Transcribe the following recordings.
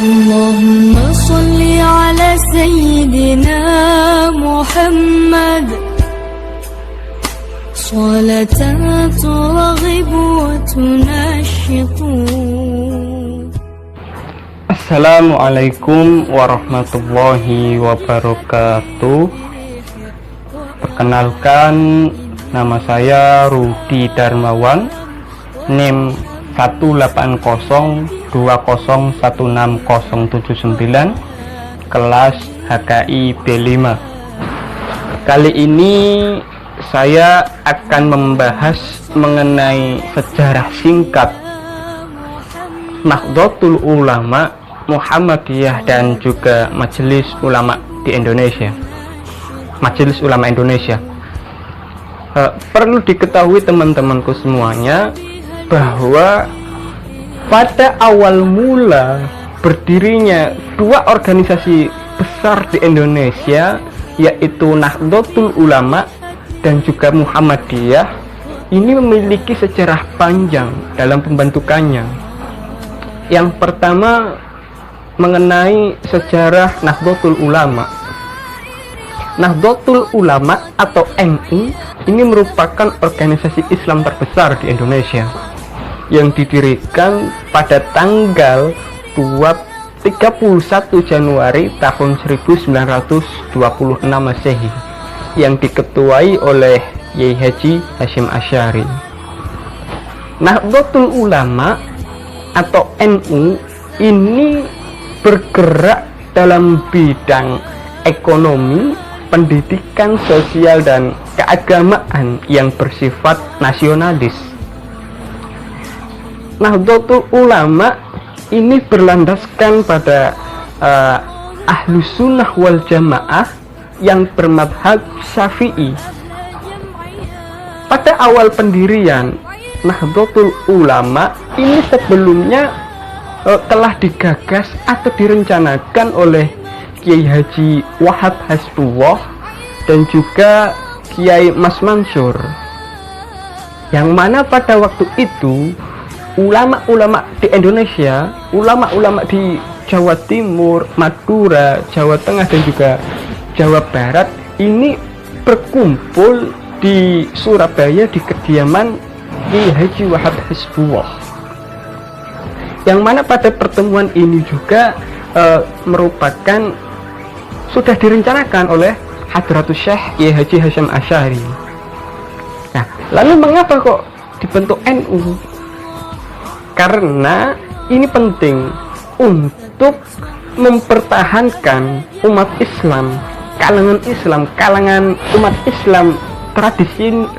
اللهم صل على سيدنا محمد صلاة ترغب وتنشط. Assalamualaikum warahmatullahi wabarakatuh. Perkenalkan, nama saya Rudi Darmawan, NIM 18020160079, kelas HKI B5. Kali ini saya akan membahas mengenai sejarah singkat Nahdlatul Ulama Muhammadiyah dan juga Majelis Ulama di Indonesia. Majelis Ulama Indonesia. Perlu diketahui teman-temanku semuanya bahwa pada awal mula berdirinya dua organisasi besar di Indonesia, yaitu Nahdlatul Ulama dan juga Muhammadiyah, ini memiliki sejarah panjang dalam pembentukannya. Yang pertama mengenai sejarah Nahdlatul Ulama. Nahdlatul Ulama atau NU ini merupakan organisasi Islam terbesar di Indonesia yang didirikan pada tanggal 31 Januari tahun 1926 Masehi, yang diketuai oleh Kiai Haji Hasyim Asy'ari. Nahdlatul Ulama atau NU ini bergerak dalam bidang ekonomi, pendidikan, sosial, dan keagamaan yang bersifat nasionalis. Nahdlatul Ulama ini berlandaskan pada Ahlus Sunnah wal Jamaah yang bermadhab Syafi'i. Pada awal pendirian Nahdlatul Ulama ini sebelumnya telah digagas atau direncanakan oleh Kiai Haji Wahab Hasbullah dan juga Kiai Mas Mansur, yang mana pada waktu itu ulama-ulama di Indonesia, ulama-ulama di Jawa Timur, Madura, Jawa Tengah, dan juga Jawa Barat ini berkumpul di Surabaya di kediaman Kiai Haji Wahab Hasbullah, yang mana pada pertemuan ini juga merupakan sudah direncanakan oleh Hadratus Syekh Kiai Haji Hasyim Asy'ari. Nah, lalu mengapa kok dibentuk NU? Karena ini penting untuk mempertahankan umat Islam, kalangan umat Islam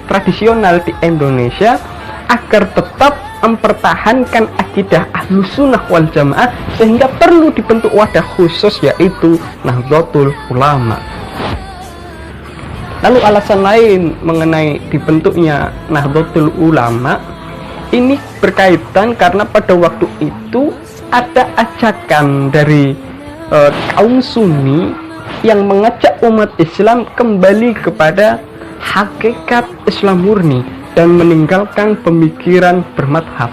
tradisional di Indonesia, agar tetap mempertahankan akidah Ahlus Sunnah wal Jamaah, sehingga perlu dibentuk wadah khusus, yaitu Nahdlatul Ulama. Lalu alasan lain mengenai dibentuknya Nahdlatul Ulama ini berkaitan karena pada waktu itu ada ajakan dari kaum Sunni yang mengajak umat Islam kembali kepada hakikat Islam murni dan meninggalkan pemikiran bermadhab.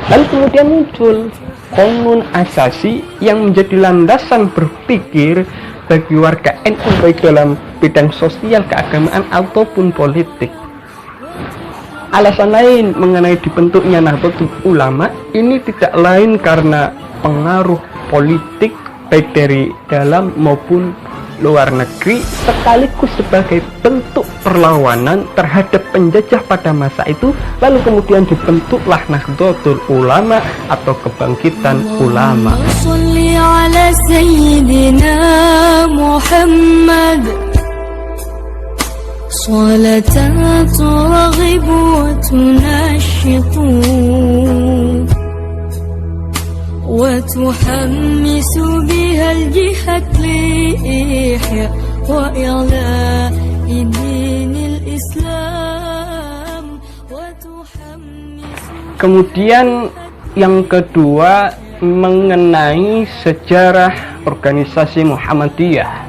Lalu kemudian muncul Qonun Asasi yang menjadi landasan berpikir bagi warga NU, baik dalam bidang sosial, keagamaan, ataupun politik. Alasan lain mengenai dibentuknya Nahdlatul Ulama ini tidak lain karena pengaruh politik baik dari dalam maupun luar negeri, sekaligus sebagai bentuk perlawanan terhadap penjajah pada masa itu. Lalu kemudian dibentuklah Nahdlatul Ulama atau kebangkitan ulama. Shalli ala sayyidina Muhammad salatan turghib wa tunashit وتحمس بها الجهة لإحياء وإعلاء دين الإسلام وتحمس. Kemudian yang kedua mengenai sejarah organisasi Muhammadiyah.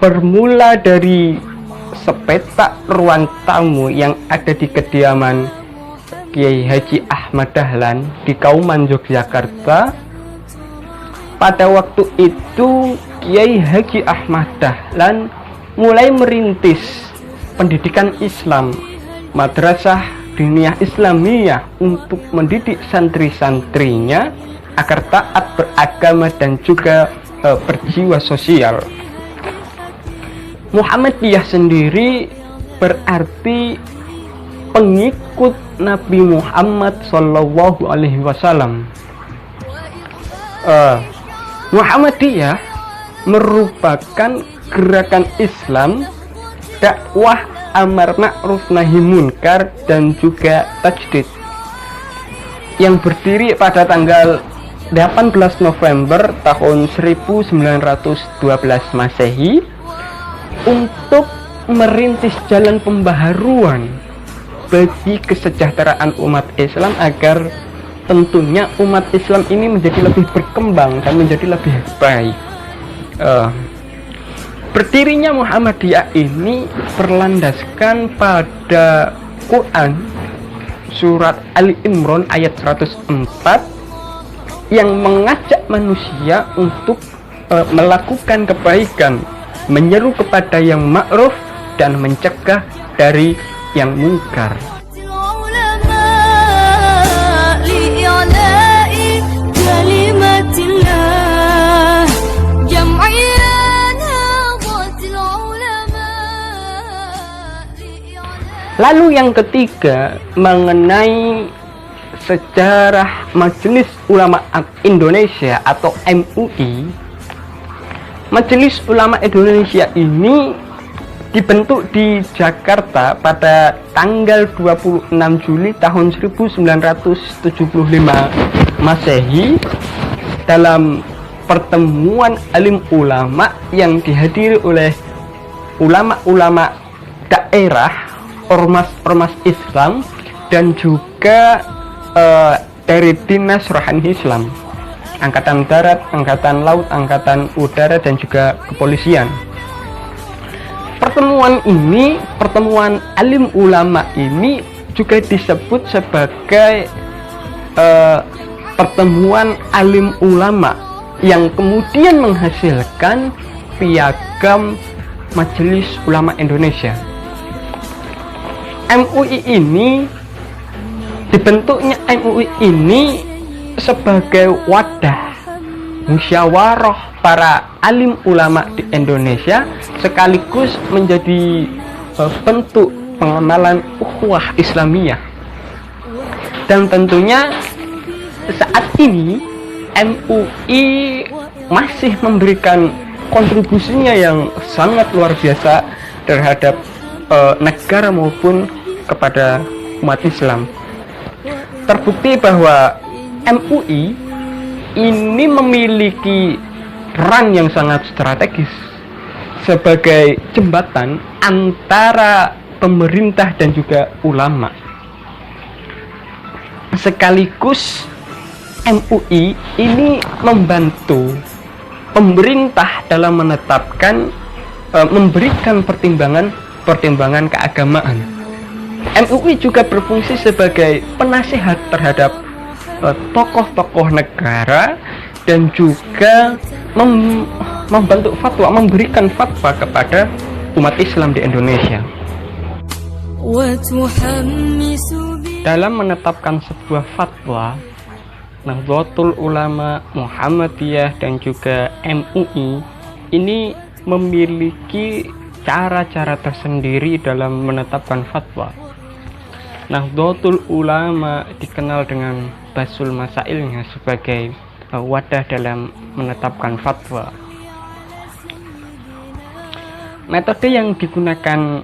Bermula dari sepetak ruang tamu yang ada di kediaman Kiai Haji Ahmad Dahlan di Kauman, Yogyakarta, pada waktu itu Kiai Haji Ahmad Dahlan mulai merintis pendidikan Islam, madrasah diniyah Islamiyah, untuk mendidik santri-santrinya agar taat beragama dan juga berjiwa sosial. Muhammadiyah sendiri berarti pengikut Nabi Muhammad Shallallahu Alaihi Wasallam. Muhammadiyah merupakan gerakan Islam dakwah amar ma'ruf nahi munkar dan juga tajdid yang berdiri pada tanggal 18 November tahun 1912 Masehi untuk merintis jalan pembaharuan bagi kesejahteraan umat Islam agar tentunya umat Islam ini menjadi lebih berkembang dan menjadi lebih baik. Berdirinya Muhammadiyah ini berlandaskan pada Quran surat Ali Imran ayat 104 yang mengajak manusia untuk melakukan kebaikan, menyeru kepada yang ma'ruf dan mencegah dari yang mungkar. Lalu yang ketiga mengenai sejarah Majelis Ulama Indonesia atau MUI. Majelis Ulama Indonesia ini dibentuk di Jakarta pada tanggal 26 Juli tahun 1975 Masehi dalam pertemuan alim ulama yang dihadiri oleh ulama-ulama daerah, ormas-ormas Islam, dan juga dari Dinas Rohani Islam, Angkatan Darat, Angkatan Laut, Angkatan Udara, dan juga kepolisian. Pertemuan alim ulama ini juga disebut sebagai pertemuan alim ulama yang kemudian menghasilkan Piagam Majelis Ulama Indonesia. MUI ini dibentuknya MUI ini sebagai wadah musyawarah para alim ulama di Indonesia, sekaligus menjadi bentuk pengamalan ukhuwah Islamiyah. Dan tentunya saat ini MUI masih memberikan kontribusinya yang sangat luar biasa terhadap negara maupun kepada umat Islam. Terbukti bahwa MUI ini memiliki peran yang sangat strategis sebagai jembatan antara pemerintah dan juga ulama. Sekaligus MUI ini membantu pemerintah dalam menetapkan, memberikan pertimbangan keagamaan. MUI juga berfungsi sebagai penasihat terhadap tokoh-tokoh negara dan juga membantu fatwa, memberikan fatwa kepada umat Islam di Indonesia. Dalam menetapkan sebuah fatwa, Nahdlatul Ulama, Muhammadiyah, dan juga MUI ini memiliki cara-cara tersendiri dalam menetapkan fatwa. Nahdlatul Ulama dikenal dengan basul masailnya sebagai wadah dalam menetapkan fatwa. Metode yang digunakan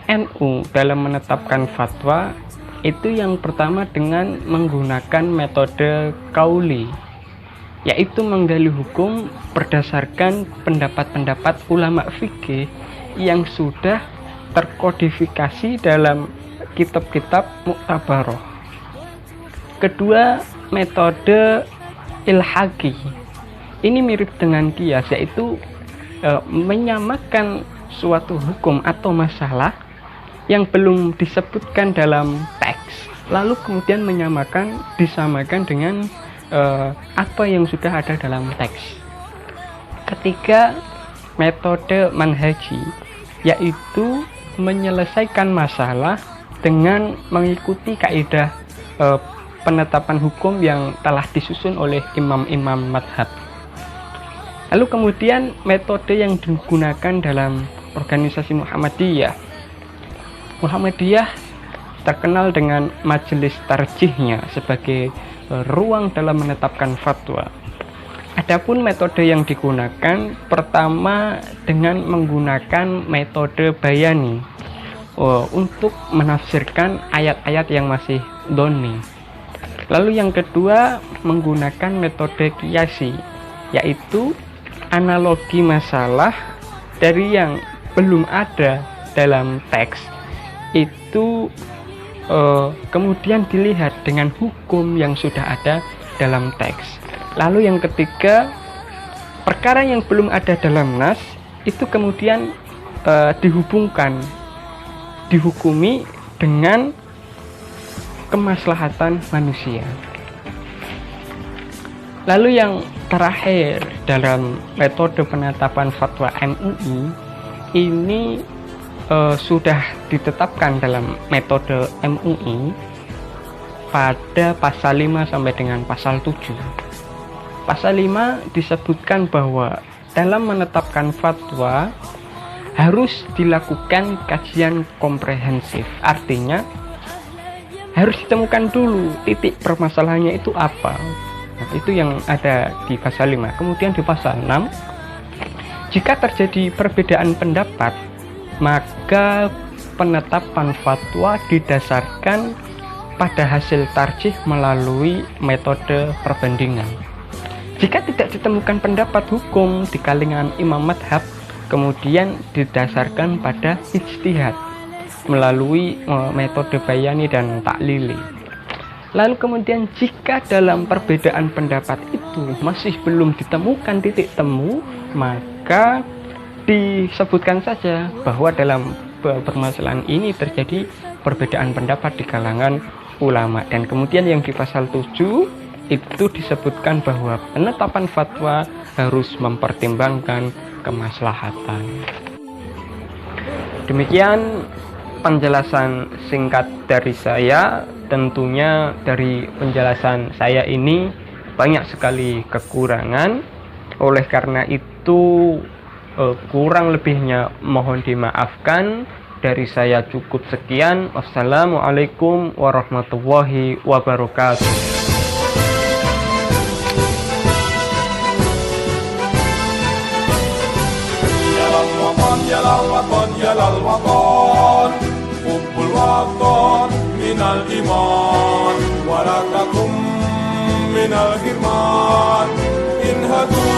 NU dalam menetapkan fatwa itu yang pertama dengan menggunakan metode kauli, yaitu menggali hukum berdasarkan pendapat-pendapat ulama fikih yang sudah terkodifikasi dalam kitab-kitab muktabaroh. Kedua, metode ilhaqi. Ini mirip dengan qiyas, yaitu menyamakan suatu hukum atau masalah yang belum disebutkan dalam teks, lalu kemudian disamakan dengan apa yang sudah ada dalam teks. Ketiga, metode manhaji, yaitu menyelesaikan masalah dengan mengikuti kaidah penetapan hukum yang telah disusun oleh imam-imam madhab. Lalu kemudian metode yang digunakan dalam organisasi Muhammadiyah. Muhammadiyah terkenal dengan majelis tarjihnya sebagai ruang dalam menetapkan fatwa. Adapun metode yang digunakan, pertama dengan menggunakan metode bayani untuk menafsirkan ayat-ayat yang masih dhonni. Lalu yang kedua menggunakan metode qiyasi, yaitu analogi masalah dari yang belum ada dalam teks itu kemudian dilihat dengan hukum yang sudah ada dalam teks. Lalu yang ketiga, perkara yang belum ada dalam nas itu kemudian dihukumi dengan kemaslahatan manusia. Lalu yang terakhir dalam metode penetapan fatwa MUI ini sudah ditetapkan dalam metode MUI pada pasal 5 sampai dengan pasal 7. Pasal 5 disebutkan bahwa dalam menetapkan fatwa harus dilakukan kajian komprehensif. Artinya harus ditemukan dulu titik permasalahannya itu apa. Nah, itu yang ada di pasal 5. Kemudian di pasal 6, jika terjadi perbedaan pendapat, maka penetapan fatwa didasarkan pada hasil tarjih melalui metode perbandingan. Jika tidak ditemukan pendapat hukum di kalangan imam madhab, kemudian didasarkan pada ijtihad melalui metode bayani dan taklili. Lalu kemudian jika dalam perbedaan pendapat itu masih belum ditemukan titik temu, maka disebutkan saja bahwa dalam permasalahan ini terjadi perbedaan pendapat di kalangan ulama. Dan kemudian yang di pasal 7 itu disebutkan bahwa penetapan fatwa harus mempertimbangkan kemaslahatan. Demikian penjelasan singkat dari saya. Tentunya dari penjelasan saya ini banyak sekali kekurangan. Oleh karena itu kurang lebihnya mohon dimaafkan. Dari saya cukup sekian. Wassalamualaikum warahmatullahi wabarakatuh. Yalal watan Hubbul watan minal iman Warakakum minal hirman Inhadu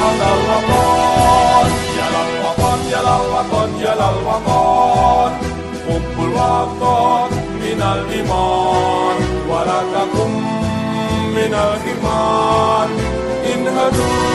alal watan Yalal watan, yalal watan, yalal watan Hubbul watan minal iman Warakakum minal hirman Inhadu